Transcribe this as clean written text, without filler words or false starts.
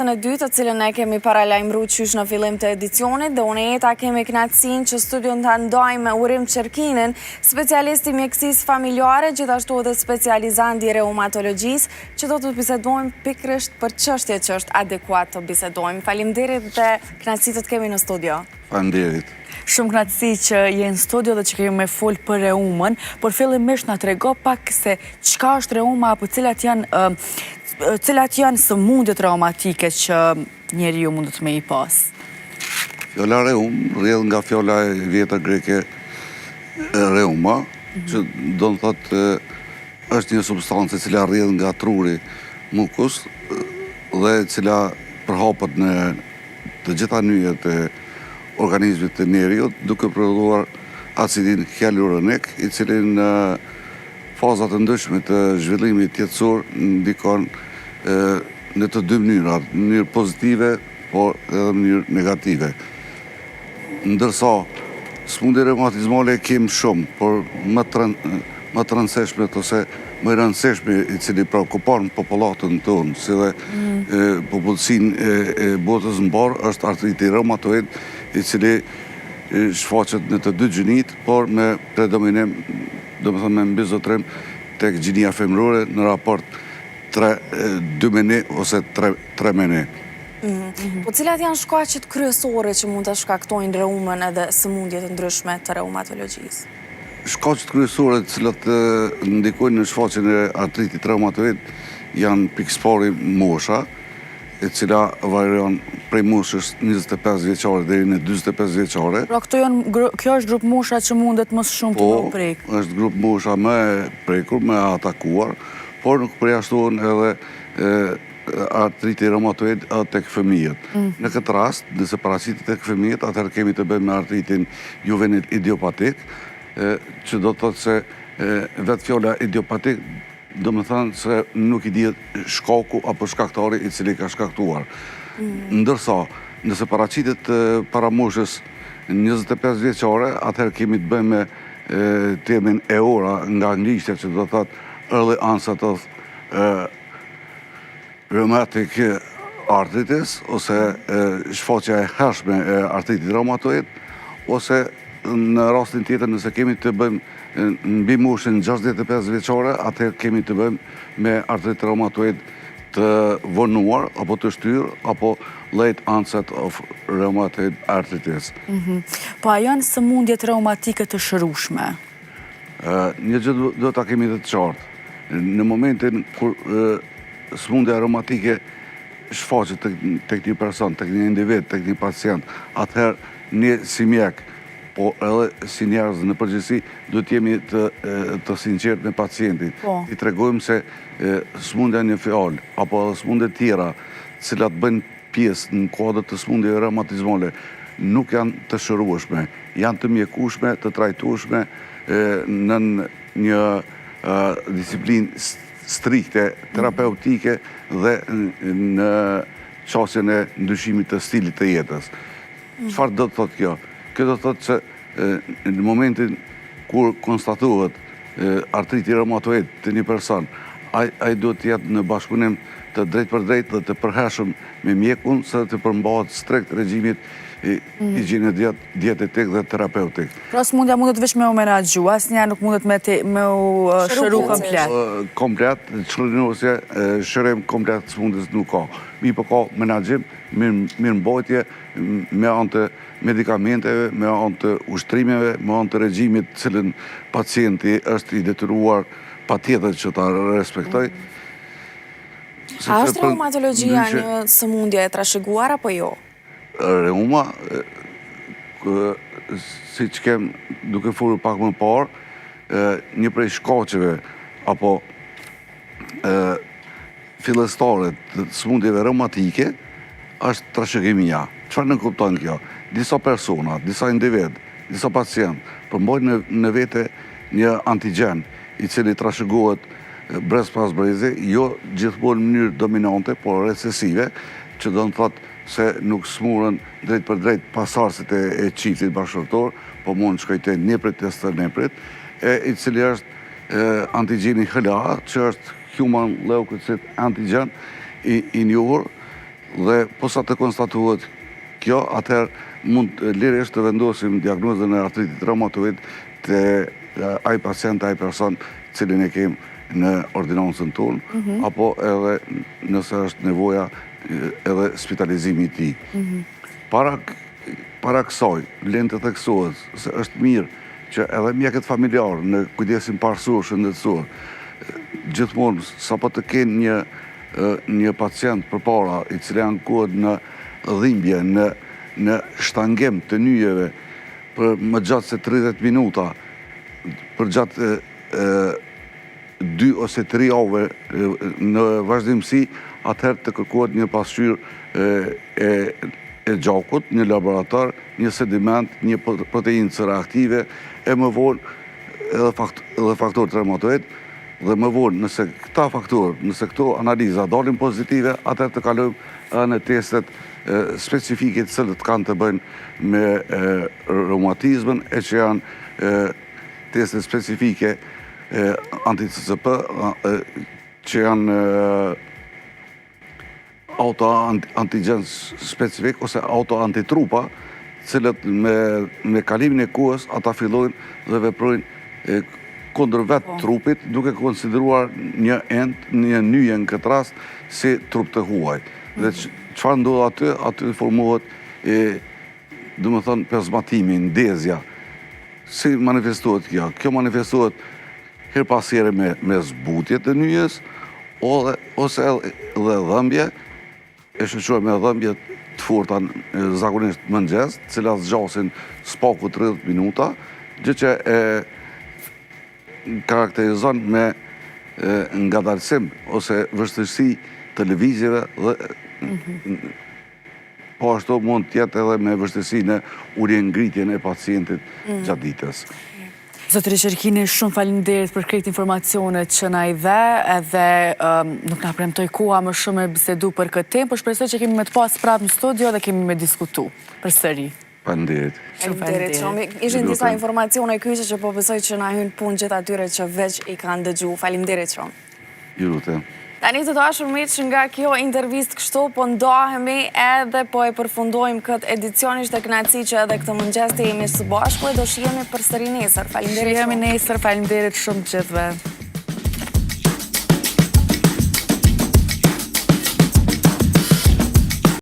Në dytë, të cilën ne kemi paralajmëruar qysh në fillim të edicionit, dhe unë jeta kemi kënaqësinë që studion të ndajmë me Urim Qerkinin, specialist i mjekësisë familjare, gjithashtu edhe specializant i reumatologjisë, që do të bisedojmë pikërisht për çështje që është adekuat të bisedojmë. Faleminderit dhe kënaqësi të kemi në studio. Faleminderit. Shumë kënaqësi që je në studio dhe që kemi me fol për reumën, por fillimisht na trego pak se çka është reuma apo cilat janë sëmundjet reumatike që njeriu mundet me i pas. Fjala reum rrjedh nga fjala e vjetër greke reuma, që do të thotë është një substancë e cila rrjedh nga truri mukus dhe e cila përhapet në të gjitha nyjet e organizmit të njeriut, duke prodhuar acidin hyaluronik, i cili në fazat të ndryshme të zhvillimit jetësor ndikon në të dy mënyrat, në mënyrë pozitive, por edhe në mënyrë negative. Ndërsa, sëmundje reumatizmale kemë shumë, por më të rëndësishme ose më rëndësishme i cili preokupon popullatën tonë, si dhe popullsinë e botës mbar, është artriti reumatoid, i cili shfaqet në të dy gjinit, por me predominim, do më thënë me mbizotrim, tek gjinia femërore në raport 2 me 1 ose 3 me 1. Po cilat janë shkaqet kryesore që mund të shkaktojnë reumën edhe sëmundjet të ndryshme të reumatologjisë? Shkaqet kryesore të cilat ndikojnë në shfaqjen e artritit reumatoid janë pikëpari mosha, e cila varion prej moshës 25 vjeçare deri në 45 vjeçare. Pra kjo është grup mosha që mundet më shumë të më prek. Po, është grup mosha më e prekur, më e atakuar, por nuk përjashtohen edhe artriti reumatoid tek fëmijët. Në këtë rast, nëse paraqitet tek fëmijët, atëherë kemi të bëjmë me artritin juvenil idiopatik, që do të thotë se vetë fjala idiopatik do më thënë se nuk i dihet shkaku apo shkaktari i cili ka shkaktuar. Ndërsa, nëse paraqitet para moshës 25 vjeçare, atëherë kemi të bëjmë me termin EORA nga anglishtja, që do të thotë early onset of rheumatic arthritis, ose shfaqja e hershme e artritit reumatoid, ose në rastin tjetër nëse kemi të bëjmë mbi moshën 65 vjeçare, atëherë kemi të bëjmë me artrit reumatoid të vonuar, apo të shtyr, apo late onset of rheumatoid arthritis. Po a janë sëmundjet reumatike të shërueshme? Një gjë do ta kemi të qartë. Në momentin kur sëmundja reumatike shfaqet tek një person, tek një individ, tek një pacient, atëherë ne si mjek, po edhe si njerëz në përgjithësi, duhet jemi të sinqert me pacientin. I tregojmë se sëmundja një fjalë, apo edhe sëmundje tjera, cilat bëjnë pjesë në kuadër të sëmundjeve reumatizmale, nuk janë të shërueshme, janë të mjekueshme, të trajtueshme në një disiplinë strikte, terapeutike dhe në çështjen e ndryshimit të stilit të jetës. Çfarë do të thotë kjo? Kjo do të thotë se në momentin kur konstatohet artriti reumatoid të një person, ai duhet të jetë në bashkëpunim të drejt për drejt dhe të përhershëm me mjekun, sa të përmbahet strikt regjimit higjiene dietetik dhe terapeutik. Pra sëmundja mundet vetëm me u menaxhu, asnjëherë nuk mundet me u shëru komplet. Komplet, çrënjosje, shërim komplet sëmundjes nuk ka. Po ka menaxhim, mirëmbajtje me anë të medikamenteve, me anë të ushtrimeve, me anë të regjimit të cilën pacienti është i detyruar patjetër që ta respektoj. A është reumatologjia një sëmundje e trashëguar apo jo? Reuma, si që kemë duke folur pak më parë, një prej shkaqeve apo fillestare të sëmundjeve reumatike është trashëgimia. Çfarë nënkupton kjo? Disa persona, disa individ, disa pacient përmbajnë në vete një antigjen i cili trashëgohet brez pas brezi, jo gjithmonë në mënyrë dominante, por recesive, që do të thotë se nuk smurën drejt për drejt pasardhësit e çiftit bashkëtorë, po mund të shkojë te neprit e stërneprit, i cili është antigjeni HLA, që është Human Leukocyte Antigen, i njohur, Dhe posa të konstatuhet kjo, atëherë mund lirisht të vendosim diagnozën e artritit reumatoid të ai pacient, ai person cilin e kemë në ordinancën tonë, apo edhe nëse është nevoja edhe spitalizimi i tij. Para kësaj, vlen të theksohet se është mirë që edhe mjekët familjarë në kujdesin parësor shëndetësor, gjithmonë sapo të kenë një pacient përpara i cili ankohet në dhimbje, në shtangim të nyjeve për më gjatë se 30 minuta, për gjatë 2 ose 3 javë në vazhdimsi, atëherë të kërkohet një pasqyrë e gjakut, një laborator, një sediment, një proteinë C reaktive, e më vonë edhe faktorët reumatoid, dhe më vonë nëse këta faktorë, nëse këto analiza dalin pozitive, atëherë të kalojmë në testet specifike të cilët kanë të bëjnë me reumatizmën, e që janë testet specifike anti-CCP, që janë auto-antigen specifik ose auto-antitrupa, cilët me kalimin e kohës ata fillojnë dhe veprojnë kundër vetë trupit, duke konsideruar një një nyje në këtë rast si trup të huaj. Dhe çfarë ndodh aty formohet do të thonë plazmatimi, ndezja. Si manifestohet kjo? Kjo manifestohet her pas here me zbutje të nyjes, ose edhe dhëmbje, e shoqëruar me dhëmbje të forta zakonisht mëngjes, të cilat zgjasin spaku 30 minuta, gjë që karakterizon me ngadalësim ose vështirësi të lëvizjeve dhe po ashtu mund tjetë edhe me vështirësi në urjengritjen e pacientit gjatë ditës. Zotëri Qerkini, shumë faleminderit për këtë informacionet që na i dhe, edhe nuk na premtoi koha më shumë me bisedu për këtë temë, por shpresoj që kemi me të pas prapë në studio dhe kemi me diskutu përsëri. Faleminderit. Faleminderit shumë. Ishin disa informacione kyçe që po besoj që na hyn punë gjithë atyre që veç i kanë dëgju. Faleminderit shumë. Ju lutem. Tani të dashur miq, nga kjo intervistë kështu po ndahemi edhe po e përfundojmë këtë edicion. Ishte kënaqësi që edhe këtë mëngjes të jemi së bashku, do shihemi përsëri nesër. Faleminderit. Shihemi nesër, faleminderit shumë gjithëve.